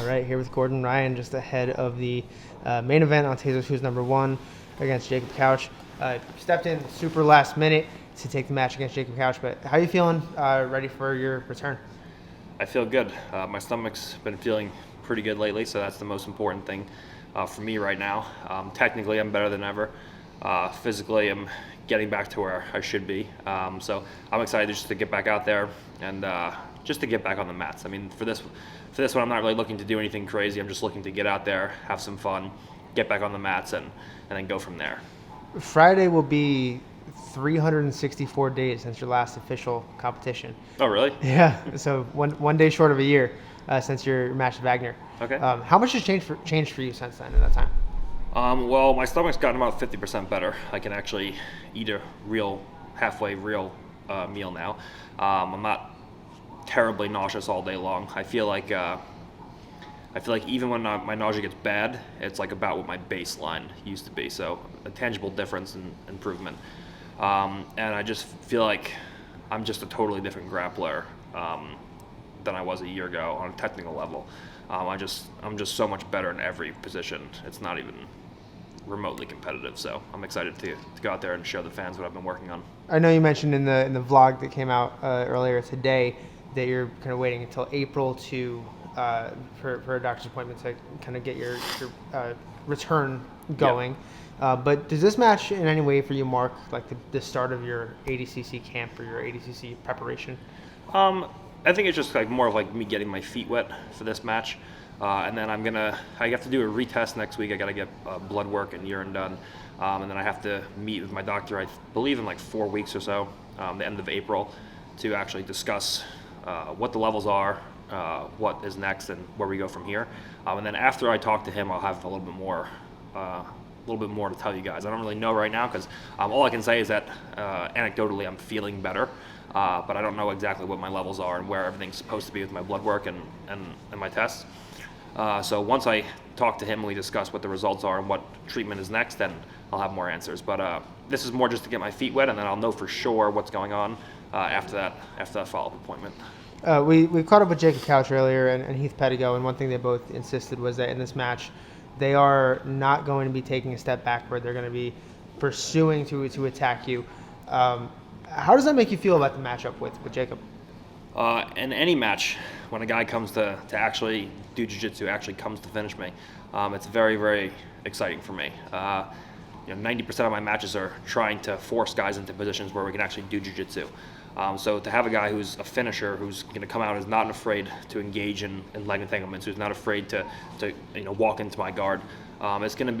right, here with Gordon Ryan, just ahead of the main event on Tezos Who's Number One against Jacob Couch. Stepped in super last minute to take the match against Jacob Couch, but how are you feeling ready for your return? I feel good. My stomach's been feeling pretty good lately, so that's the most important thing for me right now. Technically, I'm better than ever. Physically, I'm getting back to where I should be. So I'm excited just to get back out there and just to get back on the mats. I mean, for this one, I'm not really looking to do anything crazy. I'm just looking to get out there, have some fun, get back on the mats, and then go from there. Friday will be 364 days since your last official competition. Oh, really? Yeah, so one day short of a year since your match with Wagner. Okay. How much has changed for you since then in that time? Well, my stomach's gotten about 50% better. I can actually eat a halfway real meal now. I'm not terribly nauseous all day long. I feel like even when my nausea gets bad, it's like about what my baseline used to be. So a tangible difference and improvement. And I just feel like I'm just a totally different grappler than I was a year ago on a technical level. I'm just so much better in every position. It's not even remotely competitive. So I'm excited to go out there and show the fans what I've been working on. I know you mentioned in the vlog that came out earlier today that you're kind of waiting until April to for a doctor's appointment to kind of get your return going. Yep. But does this match in any way for you mark like the start of your ADCC camp or your ADCC preparation? I think it's just like more of like me getting my feet wet for this match. And then I have to do a retest next week. I got to get blood work and urine done. And then I have to meet with my doctor, I believe in like 4 weeks or so, the end of April, to actually discuss what the levels are, what is next, and where we go from here. And then after I talk to him, I'll have a little bit more to tell you guys. I don't really know right now because all I can say is that anecdotally I'm feeling better, but I don't know exactly what my levels are and where everything's supposed to be with my blood work and my tests. So once I talk to him and we discuss what the results are and what treatment is next, then I'll have more answers. But this is more just to get my feet wet, and then I'll know for sure what's going on after that follow-up appointment. We caught up with Jacob Couch earlier and Heath Pedigo, and one thing they both insisted was that in this match, they are not going to be taking a step backward. They're going to be pursuing to attack you. How does that make you feel about the matchup with Jacob? In any match, when a guy comes to actually do jiu-jitsu, actually comes to finish me, it's very, very exciting for me. 90% of my matches are trying to force guys into positions where we can actually do jiu-jitsu. So to have a guy who's a finisher, who's going to come out, is not afraid to engage in leg entanglements, who's not afraid to walk into my guard, it's going to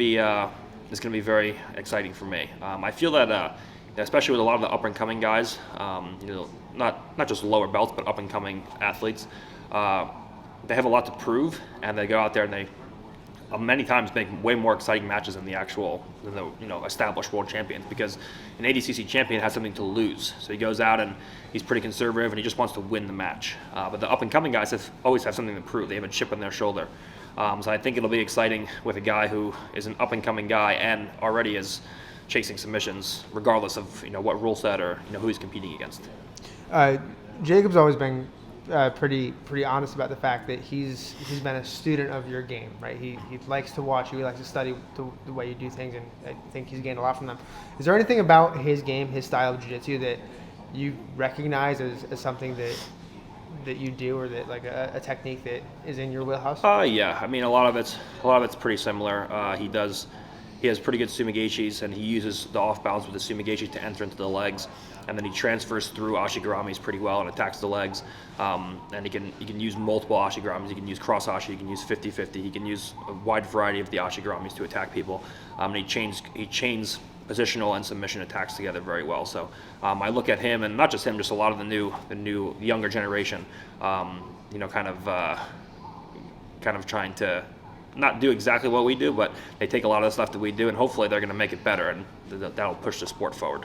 be very exciting for me. I feel that especially with a lot of the up and coming guys, not just lower belts but up and coming athletes, they have a lot to prove, and they go out there and they many times make way more exciting matches than the established world champions, because an ADCC champion has something to lose. So he goes out and he's pretty conservative and he just wants to win the match. But the up and coming guys always have something to prove. They have a chip on their shoulder. So I think it'll be exciting with a guy who is an up and coming guy and already is chasing submissions, regardless of what rule set or who he's competing against. Jacob's always been pretty honest about the fact that he's been a student of your game, right? He likes to watch you, he likes to study the way you do things, and I think he's gained a lot from them. Is there anything about his game, his style of jiu-jitsu, that you recognize as something that you do, or that like a technique that is in your wheelhouse? Yeah. I mean, a lot of it's pretty similar. He has pretty good sumigeshis, and he uses the off balance with the sumigeshi to enter into the legs, and then he transfers through ashigaramis pretty well and attacks the legs. And he can use multiple ashigaramis. He can use cross ashi. He can use 50-50. He can use a wide variety of the ashigaramis to attack people. And he chains positional and submission attacks together very well. So I look at him, and not just him, just a lot of the new younger generation. Kind of trying to not do exactly what we do, but they take a lot of the stuff that we do, and hopefully they're going to make it better, and that'll push the sport forward.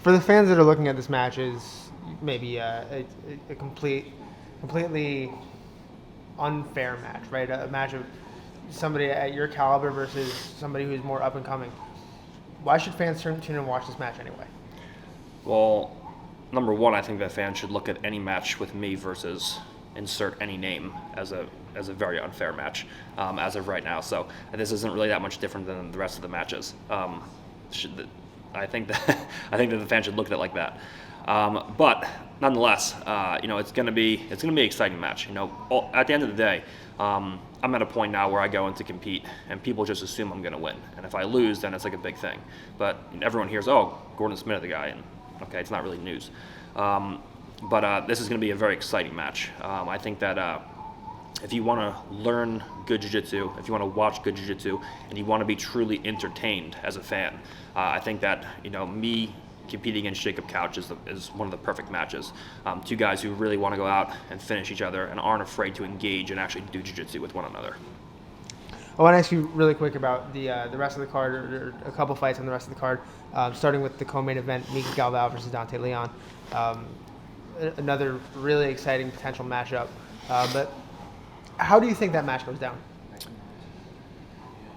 For the fans that are looking at this match as maybe a completely unfair match, right? A match of somebody at your caliber versus somebody who's more up and coming. Why should fans tune in and watch this match anyway? Well, number one, I think that fans should look at any match with me versus insert any name as a very unfair match as of right now. So this isn't really that much different than the rest of the matches. I think that the fans should look at it like that. But nonetheless, it's going to be an exciting match. At the end of the day, I'm at a point now where I go in to compete, and people just assume I'm going to win. And if I lose, then it's like a big thing. But everyone hears, "Oh, Gordon Smith, the guy," and okay, it's not really news. But this is going to be a very exciting match. I think that if you want to learn good jiu-jitsu, if you want to watch good jiu-jitsu, and you want to be truly entertained as a fan, I think that me competing against Jacob Couch is one of the perfect matches. Two guys who really want to go out and finish each other and aren't afraid to engage and actually do jiu-jitsu with one another. I want to ask you really quick about the rest of the card, or a couple fights on the rest of the card, starting with the co-main event, Mika Galvao versus Dante Leon. Another really exciting potential matchup. But how do you think that match goes down?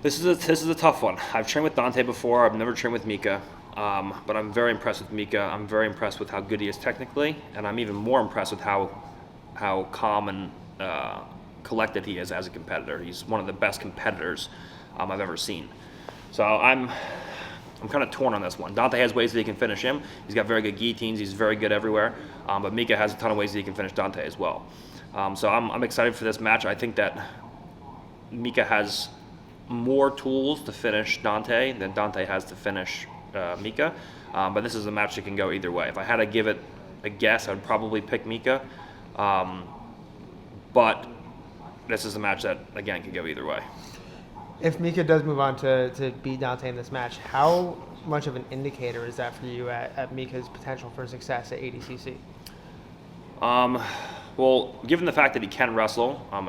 This is a tough one. I've trained with Dante before. I've never trained with Mika. But I'm very impressed with Mika. I'm very impressed with how good he is technically, and I'm even more impressed with how calm and collected he is as a competitor. He's one of the best competitors I've ever seen. So I'm kind of torn on this one. Dante has ways that he can finish him. He's got very good guillotines. He's very good everywhere. But Mika has a ton of ways that he can finish Dante as well. So I'm excited for this match. I think that Mika has more tools to finish Dante than Dante has to finish Mika, but this is a match that can go either way. If I had to give it a guess, I'd probably pick Mika, but this is a match that, again, can go either way. If Mika does move on to beat Dante in this match, how much of an indicator is that for you at Mika's potential for success at ADCC? Well, given the fact that he can wrestle, a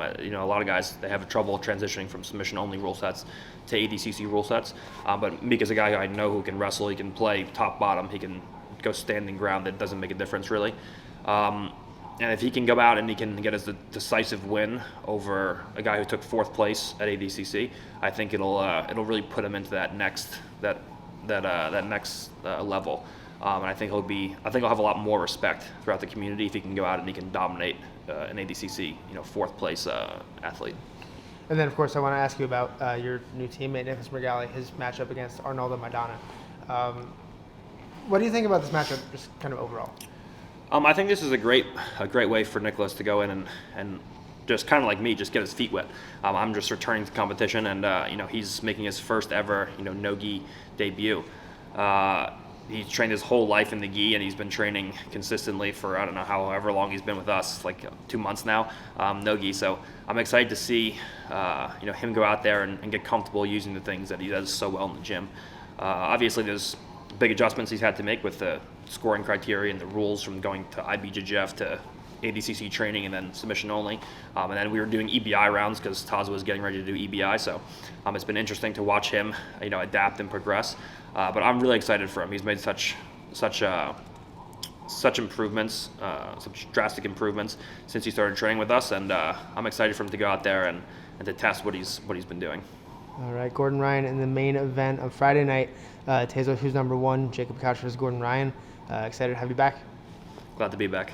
lot of guys, they have trouble transitioning from submission-only rule sets to ADCC rule sets. But Mika's a guy who I know who can wrestle. He can play top-bottom. He can go standing ground. That doesn't make a difference, really. And if he can go out and he can get us a decisive win over a guy who took 4th place at ADCC, I think it'll really put him into that next level. And I think he'll have a lot more respect throughout the community if he can go out and he can dominate an ADCC, 4th place athlete. And then, of course, I want to ask you about your new teammate, Nicholas Mergali, his matchup against Arnoldo Maidana. What do you think about this matchup, just kind of overall? I think this is a great way for Nicholas to go in and just kind of like me, just get his feet wet. I'm just returning to competition, and he's making his first ever no-gi debut. He's trained his whole life in the gi, and he's been training consistently for, I don't know, however long he's been with us, like 2 months now, no gi. So I'm excited to see, him go out there and get comfortable using the things that he does so well in the gym. Obviously, there's big adjustments he's had to make with the scoring criteria and the rules from going to IBJJF to ADCC training and then submission only. And then we were doing EBI rounds because Tezos was getting ready to do EBI. So it's been interesting to watch him, adapt and progress. But I'm really excited for him. He's made such improvements, such drastic improvements since he started training with us, and I'm excited for him to go out there and to test what he's been doing. All right, Gordon Ryan in the main event on Friday night. Tezos, who's number 1? Jacob Couch versus Gordon Ryan. Excited to have you back. Glad to be back.